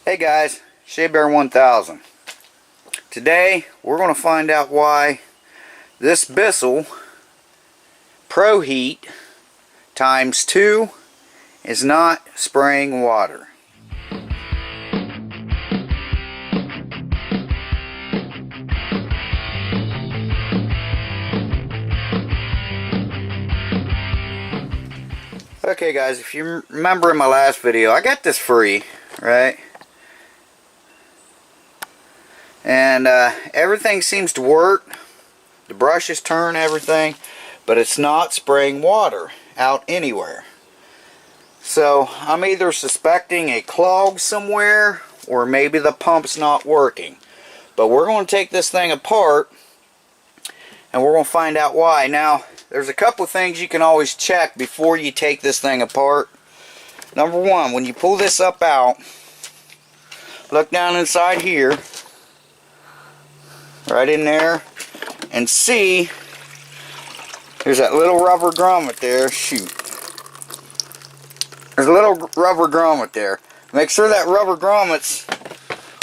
Hey guys, Shea Bear 1000. Today we're going to find out why this Bissell Pro Heat times 2 is not spraying water. Okay guys, if you remember in my last video, I got this free, right? And everything seems to work. The brushes turn, everything, but it's not spraying water out anywhere. So I'm either suspecting a clog somewhere or maybe the pump's not working. But we're going to take this thing apart and we're going to find out why. Now there's a couple of things you can always check before you take this thing apart. Number one, when you pull this up out, look down inside here, right in there, and see there's that little rubber grommet there. Shoot, there's a little rubber grommet there. Make sure that rubber grommet's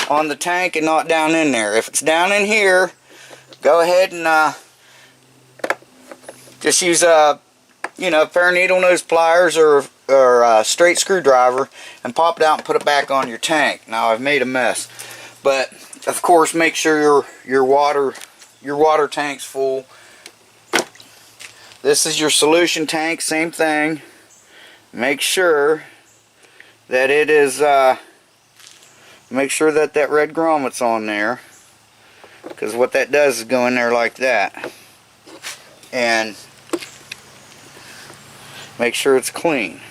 on the tank and not down in there. If it's down in here, go ahead and just use a pair of needle nose pliers or a straight screwdriver and pop it out and put it back on your tank. Now I've made a mess, but of course make sure your water tank's full. This is your solution tank, same thing. Make sure that it is make sure that red grommet's on there, because what that does is go in there like that, and make sure it's clean.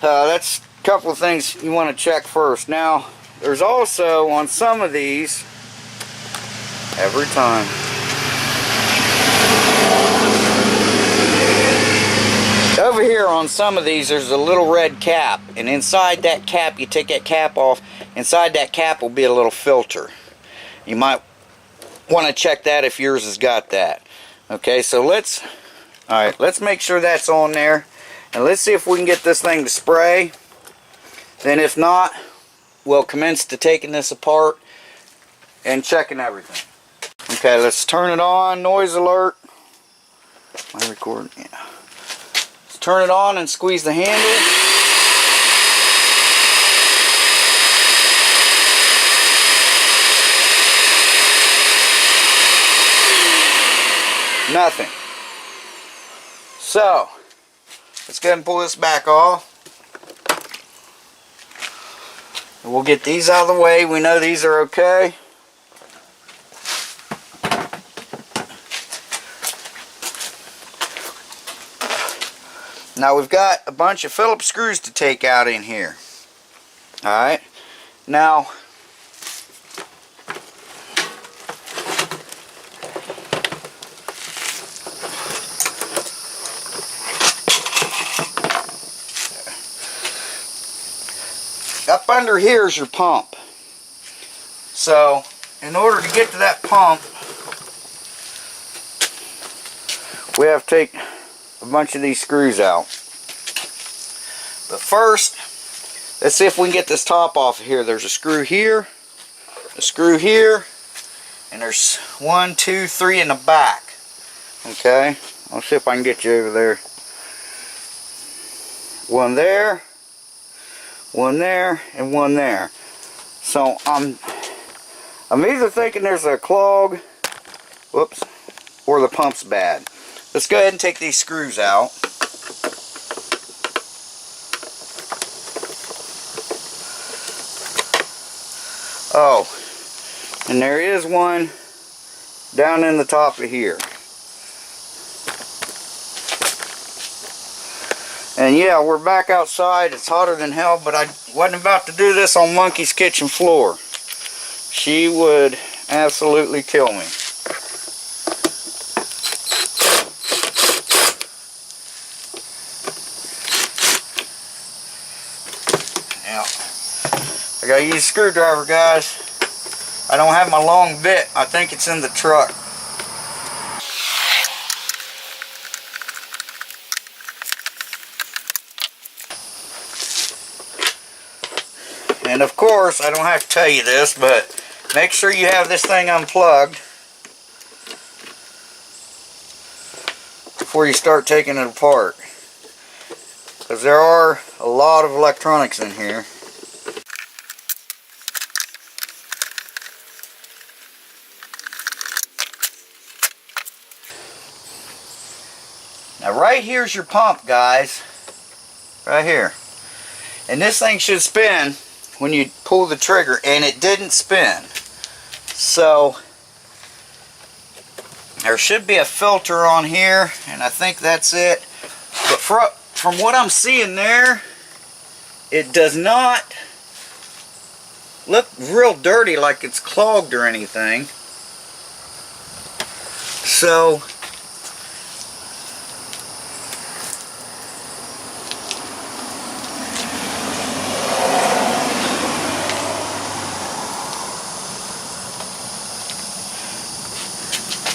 That's a couple of things you want to check first. Now there's also on some of these, every time, over here on some of these there's a little red cap, and inside that cap, you take that cap off, inside that cap will be a little filter. You might want to check that if yours has got that. Okay, so let's make sure that's on there, and let's see if we can get this thing to spray. Then if not, we'll commence to taking this apart and checking everything. Okay, let's turn it on. Noise alert. Am I recording? Yeah. Let's turn it on and squeeze the handle. Nothing. So, let's go ahead and pull this back off. We'll get these out of the way. We know these are okay. Now we've got a bunch of Phillips screws to take out in here. Alright. Now, up under here is your pump. So, in order to get to that pump, we have to take a bunch of these screws out. But first, let's see if we can get this top off of here. There's a screw here, and there's 1, 2, 3 in the back. Okay, I'll see if I can get you over there. One there, and one there. So I'm either thinking there's a clog, whoops, or the pump's bad. Let's go ahead and take these screws out. Oh, and there is one down in the top of here. And yeah, we're back outside. It's hotter than hell, but I wasn't about to do this on Monkey's kitchen floor. She would absolutely kill me. Now, I gotta use a screwdriver, guys. I don't have my long bit. I think it's in the truck. And of course, I don't have to tell you this, but make sure you have this thing unplugged before you start taking it apart, because there are a lot of electronics in here. Now right here's your pump, guys. Right here. And this thing should spin when you pull the trigger, and it didn't spin. So there should be a filter on here, and I think that's it. But from what I'm seeing there, it does not look real dirty, like it's clogged or anything. So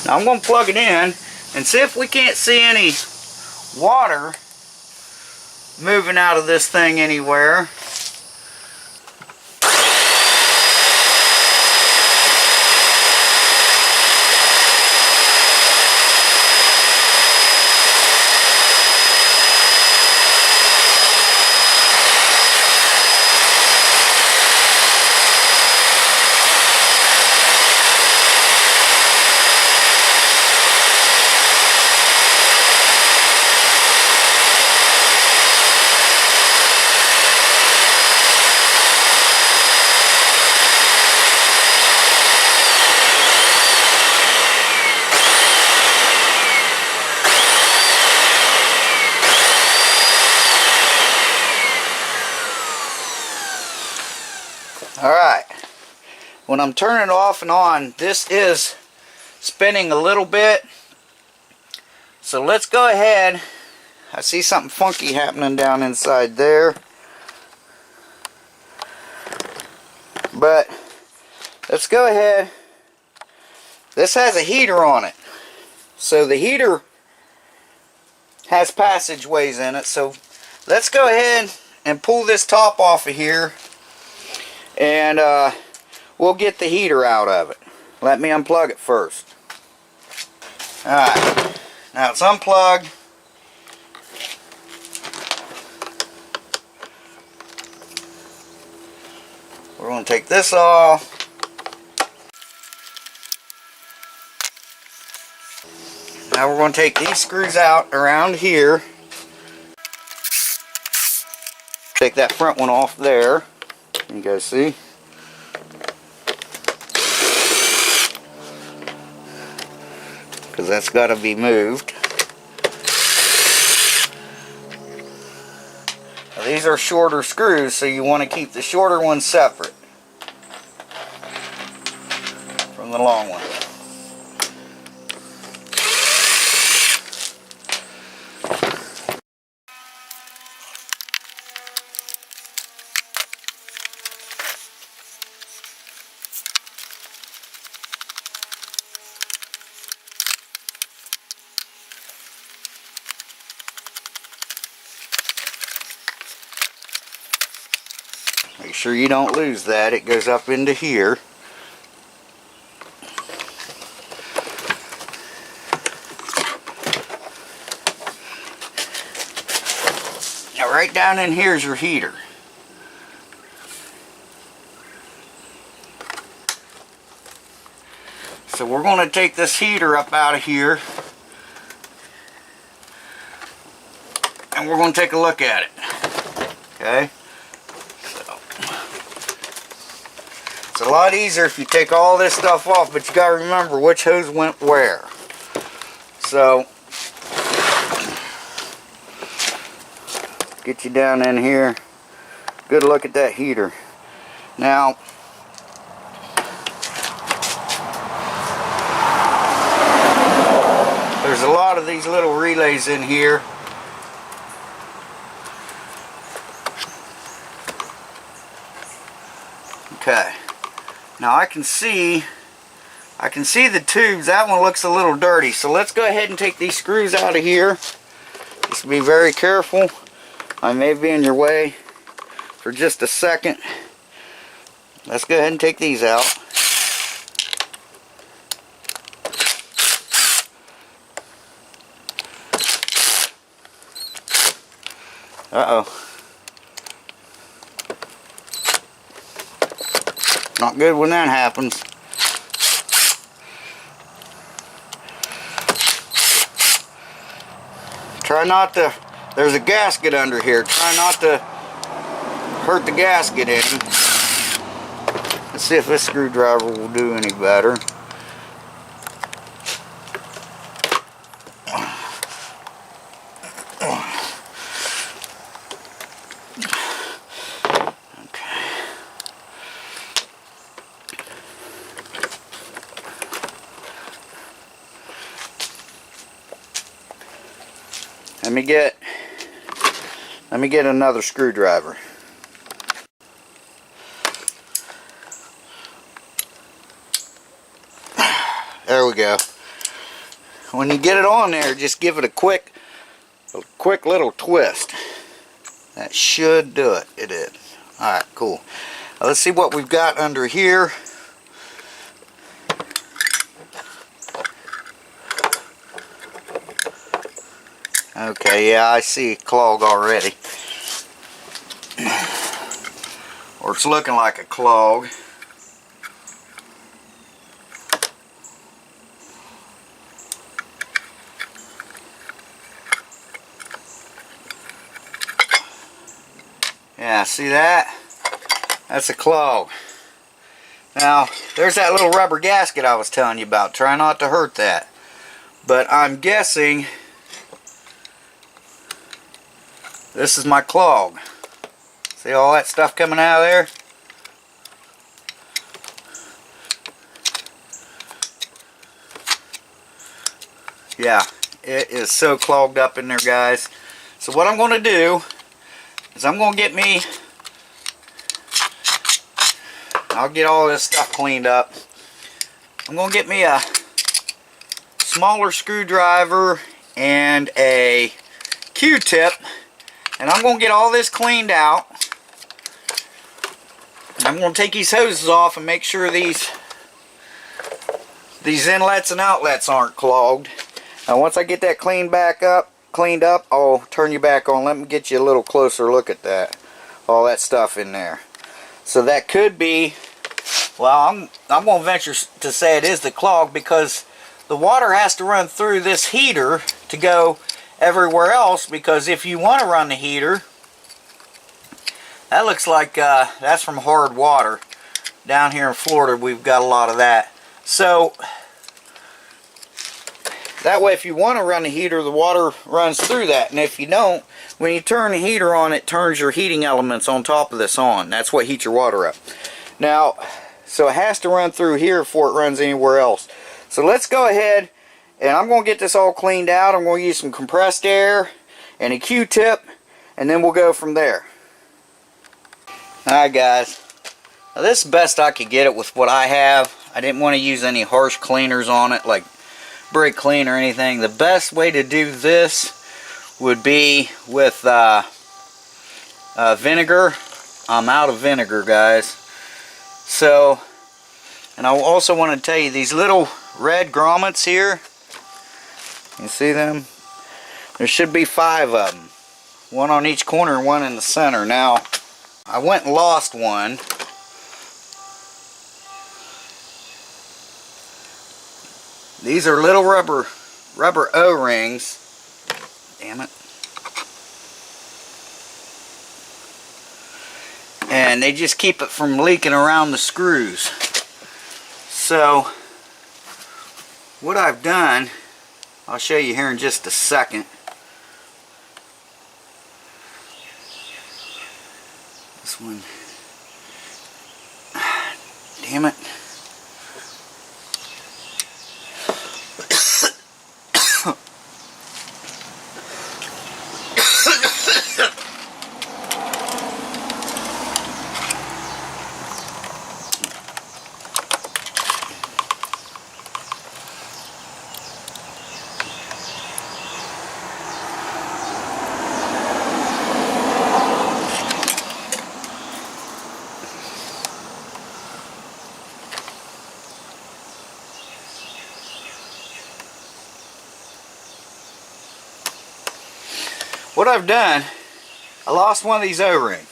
now I'm going to plug it in and see if we can't see any water moving out of this thing anywhere. Alright, when I'm turning it off and on, this is spinning a little bit. So let's go ahead. I see something funky happening down inside there. But let's go ahead. This has a heater on it. So the heater has passageways in it. So let's go ahead and pull this top off of here. And we'll get the heater out of it. Let me unplug it first. Alright, now it's unplugged. We're going to take this off. Now we're going to take these screws out around here. Take that front one off there. You guys see? Because that's got to be moved. Now these are shorter screws, so you want to keep the shorter ones separate from the long one. Make sure you don't lose that. It goes up into here. Now right down in here is your heater. So we're going to take this heater up out of here. And we're going to take a look at it. Okay? It's a lot easier if you take all this stuff off, but you got to remember which hose went where. So, get you down in here. Good look at that heater. Now, there's a lot of these little relays in here. Okay. Now I can see the tubes. That one looks a little dirty. So let's go ahead and take these screws out of here. Just be very careful. I may be in your way for just a second. let's go ahead and take these out. Uh-oh. Not good when that happens. Try not to, there's a gasket under here. Try not to hurt the gasket any. Let's see if this screwdriver will do any better. Let me get another screwdriver. There we go. When you get it on there, just give it a quick little twist. That should do it. It did. Alright, cool. Now let's see what we've got under here. Okay, yeah, I see a clog already. Or it's looking like a clog. Yeah, see that? That's a clog. Now, there's that little rubber gasket I was telling you about. Try not to hurt that. But I'm guessing this is my clog. See all that stuff coming out of there? Yeah, it is so clogged up in there, guys. So what I'm going to do is I'm going to get me, I'll get all this stuff cleaned up. I'm going to get me a smaller screwdriver and a Q-tip, and I'm going to get all this cleaned out. I'm going to take these hoses off and make sure these inlets and outlets aren't clogged. Now once I get that cleaned up, I'll turn you back on. Let me get you a little closer look at that. All that stuff in there. So that could be, well, I'm going to venture to say it is the clog, because the water has to run through this heater to go everywhere else, because if you want to run the heater, that looks like that's from hard water. Down here in Florida we've got a lot of that. So that way if you want to run the heater, the water runs through that, and if you don't, when you turn the heater on, it turns your heating elements on top of this on. That's what heats your water up. Now, so it has to run through here before it runs anywhere else. So let's go ahead, and I'm going to get this all cleaned out. I'm going to use some compressed air and a Q-tip, and then we'll go from there. Alright guys, now this is the best I could get it with what I have. I didn't want to use any harsh cleaners on it, like brake clean or anything. The best way to do this would be with vinegar. I'm out of vinegar, guys. So, and I also want to tell you, these little red grommets here, you see them? There should be 5 of them. One on each corner and one in the center. Now, I went and lost one. These are little rubber O-rings. Damn it. And they just keep it from leaking around the screws. So what I've done, I'll show you here in just a second. This one. Damn it. what I've done, I lost one of these O-rings.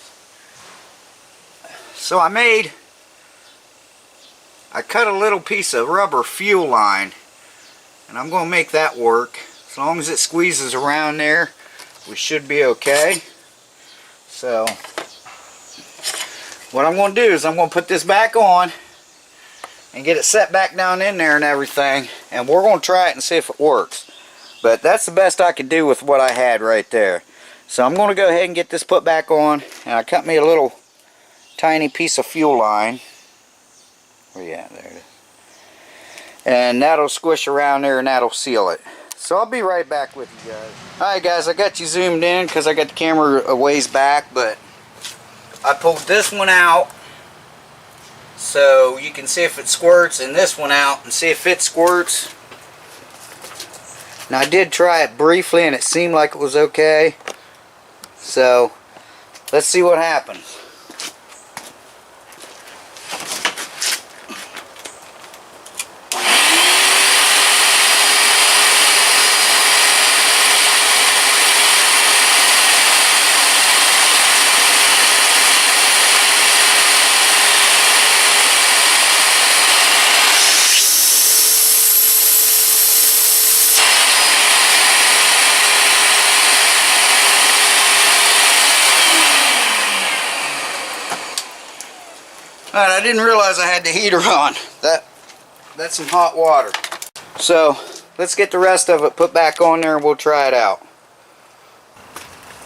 So I cut a little piece of rubber fuel line, and I'm going to make that work. As long as it squeezes around there, we should be okay. So what I'm going to do is I'm going to put this back on and get it set back down in there and everything, and we're going to try it and see if it works. But that's the best I could do with what I had right there. So I'm going to go ahead and get this put back on, and I cut me a little tiny piece of fuel line. Where you at? There it is. And that'll squish around there and that'll seal it. So I'll be right back with you guys. Alright guys, I got you zoomed in because I got the camera a ways back, but I pulled this one out so you can see if it squirts, and this one out and see if it squirts. Now I did try it briefly and it seemed like it was okay. So let's see what happens. Alright, I didn't realize I had the heater on. That's some hot water. So let's get the rest of it put back on there and we'll try it out.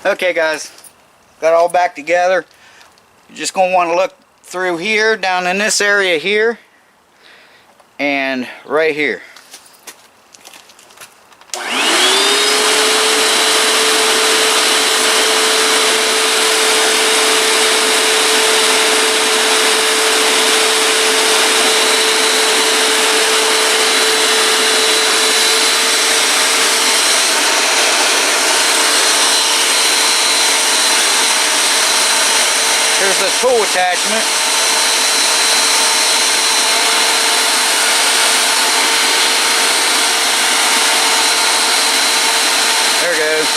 Okay guys, got it all back together. You're just going to want to look through here, down in this area here, and right here. Here's the tool attachment. There it goes.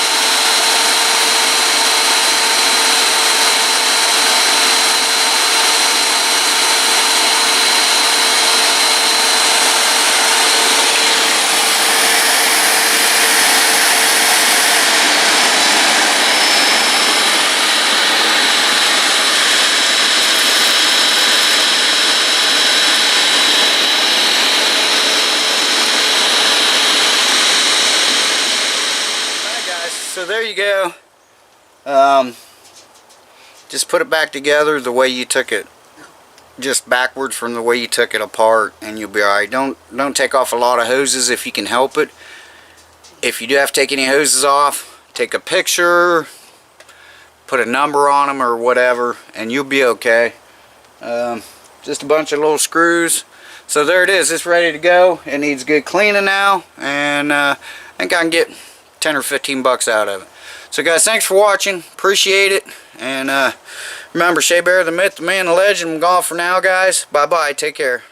So there you go. Just put it back together the way you took it, just backwards from the way you took it apart, and you'll be alright. Don't take off a lot of hoses if you can help it. If you do have to take any hoses off, take a picture, put a number on them or whatever, and you'll be okay. Just a bunch of little screws. So there it is. It's ready to go. It needs good cleaning now, and I think I can get 10 or 15 bucks out of it. So guys, thanks for watching. Appreciate it. And remember, Shea Bear, the myth, the man, the legend. I'm gone for now, guys. Bye bye. Take care.